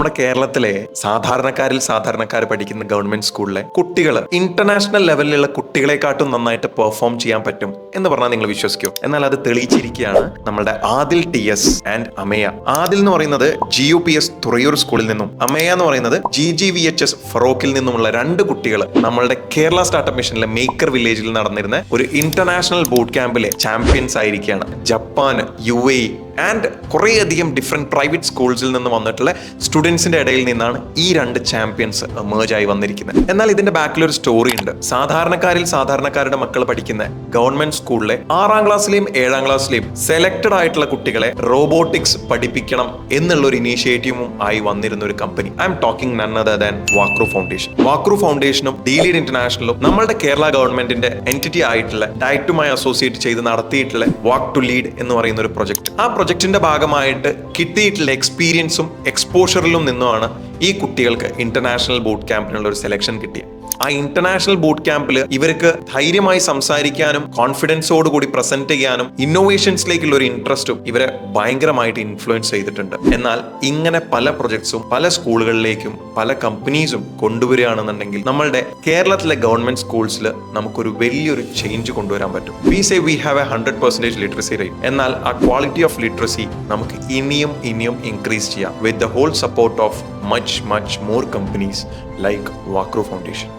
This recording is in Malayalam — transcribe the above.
നമ്മുടെ കേരളത്തിലെ സാധാരണക്കാർ പഠിക്കുന്ന ഗവൺമെന്റ് സ്കൂളിലെ കുട്ടികൾ ഇന്റർനാഷണൽ ലെവലിലുള്ള കുട്ടികളെക്കാട്ടും നന്നായിട്ട് പെർഫോം ചെയ്യാൻ പറ്റും എന്ന് പറഞ്ഞാൽ നിങ്ങൾ വിശ്വസിക്കോ? എന്നാൽ അത് തെളിയിച്ചിരിക്കുകയാണ് നമ്മുടെ ആദിൽ TS ആൻഡ് അമേയ. ആദിൽ എന്ന് പറയുന്നത് GUPS തുറയൂർ സ്കൂളിൽ നിന്നും, അമേയ എന്ന് പറയുന്നത് GGVHS ഫറോക്കിൽ നിന്നുമുള്ള രണ്ട് കുട്ടികൾ നമ്മളുടെ കേരള സ്റ്റാർട്ടപ്പ് മിഷനിലെ മേക്കർ വില്ലേജിൽ നടന്നിരുന്ന ഒരു ഇന്റർനാഷണൽ ബൂട്ട് ക്യാമ്പിലെ ചാമ്പ്യൻസ് ആയിരിക്കുകയാണ്. ജപ്പാൻ, UAE ആൻഡ് കുറേയധികം ഡിഫറെന്റ് പ്രൈവറ്റ് സ്കൂൾസിൽ നിന്ന് വന്നിട്ടുള്ള സ്റ്റുഡൻസിന്റെ ഇടയിൽ നിന്നാണ് ഈ രണ്ട് ചാമ്പ്യൻസ് എമേർജ് ആയി വന്നിരിക്കുന്നത്. എന്നാൽ ഇതിന്റെ ബാക്കിൽ ഒരു സ്റ്റോറി ഉണ്ട്. സാധാരണക്കാരുടെ മക്കൾ പഠിക്കുന്ന ഗവൺമെന്റ് സ്കൂളിലെ 6ാം ക്ലാസ്സിലെയും 7ാം ക്ലാസ്സിലെയും സെലക്ടഡ് ആയിട്ടുള്ള കുട്ടികളെ റോബോട്ടിക്സ് പഠിപ്പിക്കണം എന്നുള്ള ഒരു ഇനീഷ്യേറ്റീവും ആയി വന്നിരുന്ന ഒരു കമ്പനി. I am talking none other than Vakroo foundation. Vakroo ഫൗണ്ടേഷനും D-Lead ഇന്റർനാഷണലും നമ്മളുടെ കേരള ഗവൺമെന്റിന്റെ എൻറ്റിറ്റി ആയിട്ടുള്ള ഡയറ്റുമായി അസോസിയേറ്റ് ചെയ്ത് നടത്തിയിട്ടുള്ള വാക്ക് ടു ലീഡ് എന്ന് പറയുന്ന ഒരു പ്രൊജക്ട്. ആ പ്രൊജക്ടിന്റെ ഭാഗമായിട്ട് കിട്ടിയിട്ടുള്ള എക്സ്പീരിയൻസും എക്സ്പോഷറിലും നിന്നുമാണ് ഈ കുട്ടികൾക്ക് ഇന്റർനാഷണൽ ബൂട്ട് ക്യാമ്പിനുള്ള ഒരു സെലക്ഷൻ കിട്ടിയത്. ആ ഇന്റർനാഷണൽ ബൂട്ട് ക്യാമ്പിൽ ഇവർക്ക് ധൈര്യമായി സംസാരിക്കാനും കോൺഫിഡൻസോടുകൂടി പ്രസന്റ് ചെയ്യാനും ഇന്നോവേഷൻസിലേക്കുള്ള ഒരു ഇൻട്രസ്റ്റും ഇവരെ ഭയങ്കരമായിട്ട് ഇൻഫ്ലുവൻസ് ചെയ്തിട്ടുണ്ട്. എന്നാൽ ഇങ്ങനെ പല പ്രൊജക്ട്സും പല സ്കൂളുകളിലേക്കും പല കമ്പനീസും കൊണ്ടുവരികയാണെന്നുണ്ടെങ്കിൽ നമ്മളുടെ കേരളത്തിലെ ഗവൺമെന്റ് സ്കൂൾസിൽ നമുക്കൊരു വലിയൊരു ചേഞ്ച് കൊണ്ടുവരാൻ പറ്റും. We say we have a 100% literacy rate. എന്നാൽ ആ ക്വാളിറ്റി ഓഫ് ലിറ്ററസി നമുക്ക് ഇനിയും ഇൻക്രീസ് ചെയ്യാം with the whole support of much more companies like Vakro Foundation.